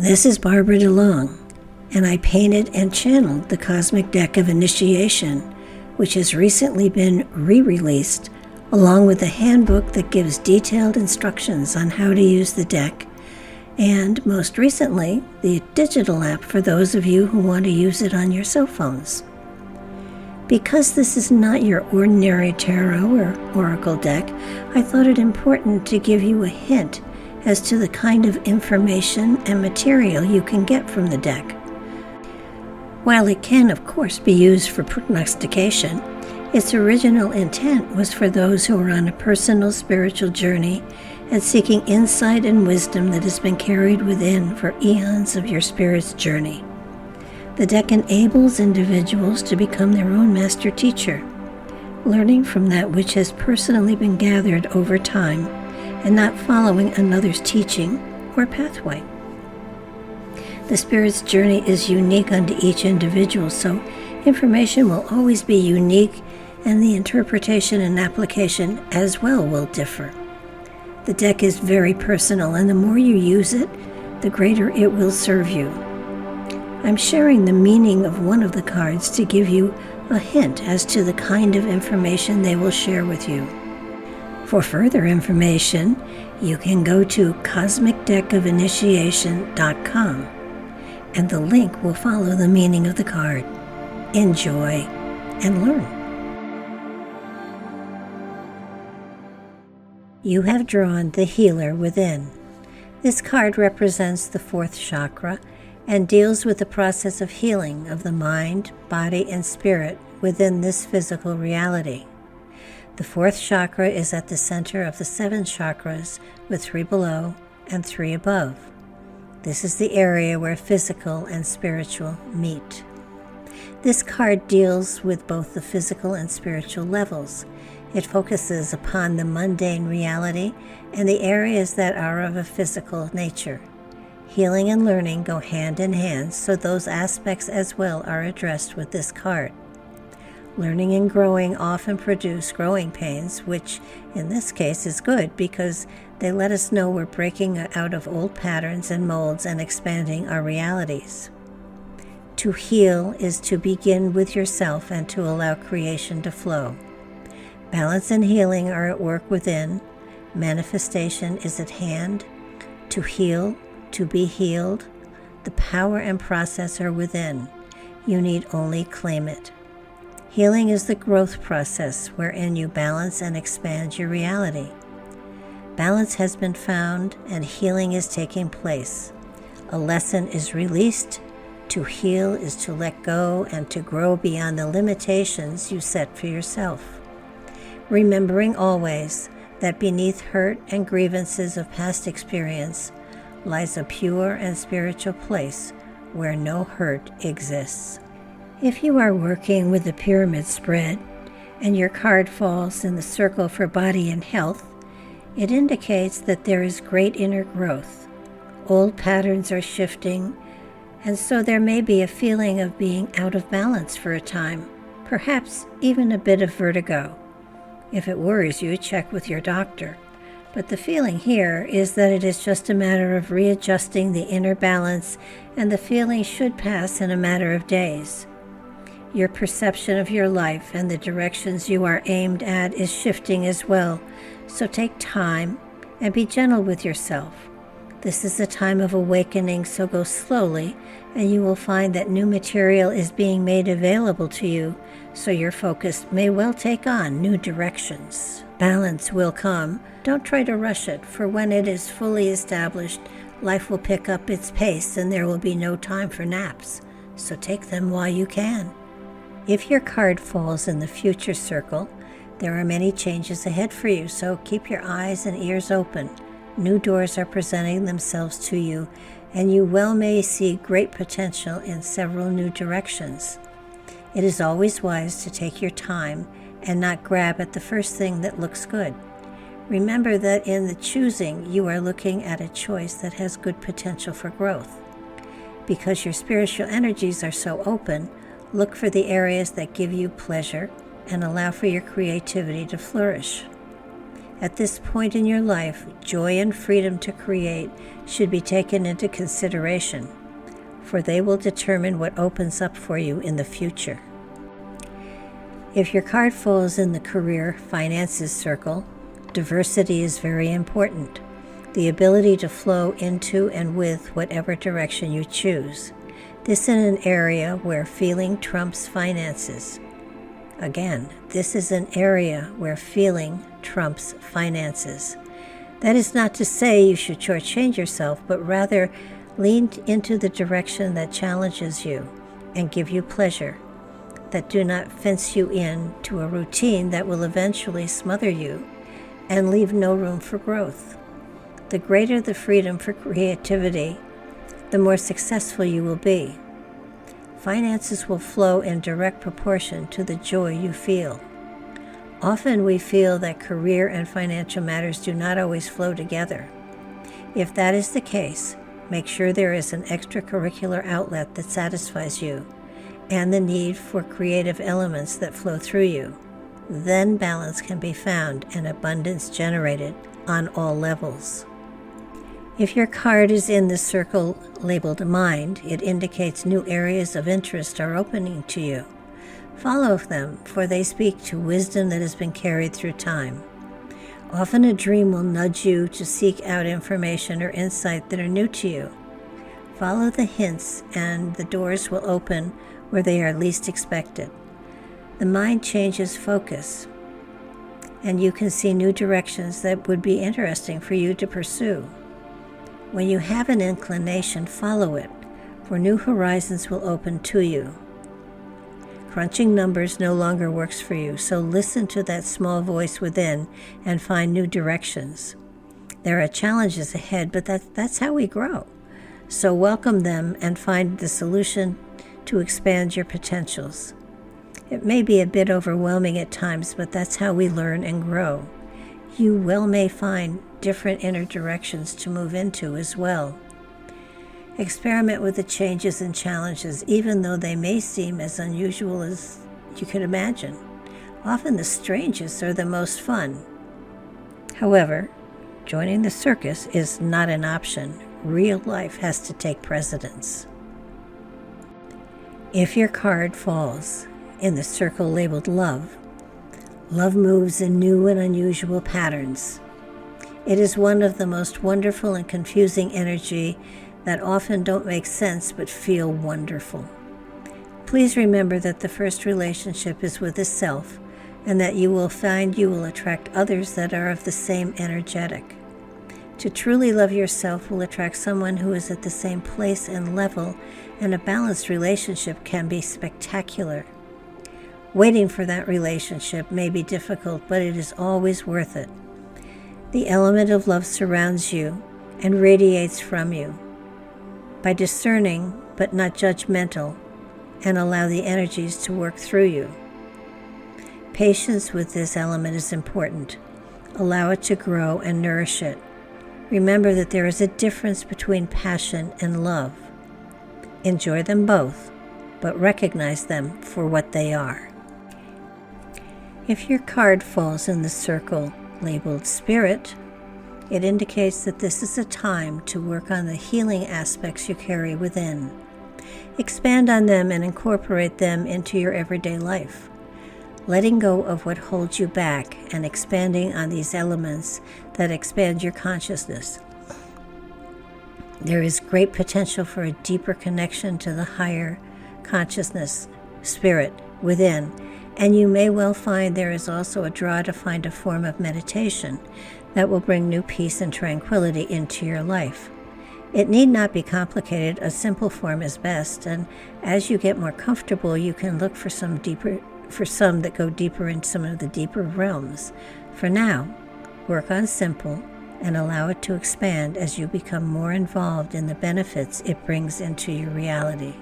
This is Barbara DeLong, and I painted and channeled the Cosmic Deck of Initiation, which has recently been re-released, along with a handbook that gives detailed instructions on how to use the deck, and most recently, the digital app for those of you who want to use it on your cell phones. Because this is not your ordinary tarot or oracle deck, I thought it important to give you a hint as to the kind of information and material you can get from the deck. While it can, of course, be used for prognostication, its original intent was for those who are on a personal spiritual journey and seeking insight and wisdom that has been carried within for eons of your spirit's journey. The deck enables individuals to become their own master teacher, learning from that which has personally been gathered over time and not following another's teaching or pathway. The spirit's journey is unique unto each individual, so information will always be unique, and the interpretation and application as well will differ. The deck is very personal, and the more you use it, the greater it will serve you. I'm sharing the meaning of one of the cards to give you a hint as to the kind of information they will share with you. For further information, you can go to cosmicdeckofinitiation.com, and the link will follow the meaning of the card. Enjoy and learn. You have drawn the Healer Within. This card represents the fourth chakra and deals with the process of healing of the mind, body, and spirit within this physical reality. The fourth chakra is at the center of the 7 chakras, with 3 below and 3 above. This is the area where physical and spiritual meet. This card deals with both the physical and spiritual levels. It focuses upon the mundane reality and the areas that are of a physical nature. Healing and learning go hand in hand, so those aspects as well are addressed with this card. Learning and growing often produce growing pains, which in this case is good because they let us know we're breaking out of old patterns and molds and expanding our realities. To heal is to begin with yourself and to allow creation to flow. Balance and healing are at work within. Manifestation is at hand. To heal, to be healed, the power and process are within. You need only claim it. Healing is the growth process wherein you balance and expand your reality. Balance has been found and healing is taking place. A lesson is released. To heal is to let go and to grow beyond the limitations you set for yourself. Remembering always that beneath hurt and grievances of past experience lies a pure and spiritual place where no hurt exists. If you are working with the pyramid spread and your card falls in the circle for body and health, it indicates that there is great inner growth. Old patterns are shifting, and so there may be a feeling of being out of balance for a time, perhaps even a bit of vertigo. If it worries you, check with your doctor. But the feeling here is that it is just a matter of readjusting the inner balance, and the feeling should pass in a matter of days. Your perception of your life and the directions you are aimed at is shifting as well, so take time and be gentle with yourself. This is a time of awakening, so go slowly, and you will find that new material is being made available to you, so your focus may well take on new directions. Balance will come. Don't try to rush it, for when it is fully established, life will pick up its pace and there will be no time for naps, so take them while you can. If your card falls in the future circle, there are many changes ahead for you, so keep your eyes and ears open. New doors are presenting themselves to you, and you well may see great potential in several new directions. It is always wise to take your time and not grab at the first thing that looks good. Remember that in the choosing, you are looking at a choice that has good potential for growth. Because your spiritual energies are so open, look for the areas that give you pleasure and allow for your creativity to flourish. At this point in your life, joy and freedom to create should be taken into consideration, for they will determine what opens up for you in the future. If your card falls in the career finances circle, diversity is very important. The ability to flow into and with whatever direction you choose. This is an area where feeling trumps finances. Again, this is an area where feeling trumps finances. That is not to say you should shortchange yourself, but rather lean into the direction that challenges you and give you pleasure, that do not fence you in to a routine that will eventually smother you and leave no room for growth. The greater the freedom for creativity, the more successful you will be. Finances will flow in direct proportion to the joy you feel. Often we feel that career and financial matters do not always flow together. If that is the case, make sure there is an extracurricular outlet that satisfies you and the need for creative elements that flow through you. Then balance can be found and abundance generated on all levels. If your card is in the circle labeled Mind, it indicates new areas of interest are opening to you. Follow them, for they speak to wisdom that has been carried through time. Often a dream will nudge you to seek out information or insight that are new to you. Follow the hints and the doors will open where they are least expected. The mind changes focus, and you can see new directions that would be interesting for you to pursue. When you have an inclination, follow it, for new horizons will open to you. Crunching numbers no longer works for you, so listen to that small voice within and find new directions. There are challenges ahead, but that's how we grow. So welcome them and find the solution to expand your potentials. It may be a bit overwhelming at times, but that's how we learn and grow. You may find different inner directions to move into as well. Experiment with the changes and challenges, even though they may seem as unusual as you could imagine. Often the strangest are the most fun. However, joining the circus is not an option. Real life has to take precedence. If your card falls in the circle labeled Love, love moves in new and unusual patterns. It is one of the most wonderful and confusing energy that often don't make sense but feel wonderful. Please remember that the first relationship is with the self, and that you will find you will attract others that are of the same energetic. To truly love yourself will attract someone who is at the same place and level, and a balanced relationship can be spectacular. Waiting for that relationship may be difficult, but it is always worth it. The element of love surrounds you and radiates from you. By discerning, but not judgmental, and allow the energies to work through you. Patience with this element is important. Allow it to grow and nourish it. Remember that there is a difference between passion and love. Enjoy them both, but recognize them for what they are. If your card falls in the circle labeled Spirit, it indicates that this is a time to work on the healing aspects you carry within. Expand on them and incorporate them into your everyday life. Letting go of what holds you back and expanding on these elements that expand your consciousness. There is great potential for a deeper connection to the higher consciousness, spirit, within, and you may well find there is also a draw to find a form of meditation that will bring new peace and tranquility into your life. It need not be complicated. A simple form is best, and as you get more comfortable, you can look for some that go deeper in some of the deeper realms. For now, work on simple and allow it to expand as you become more involved in the benefits it brings into your reality.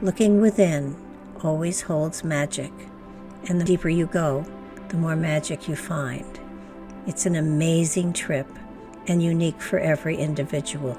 Looking within always holds magic, and the deeper you go, the more magic you find. It's an amazing trip and unique for every individual.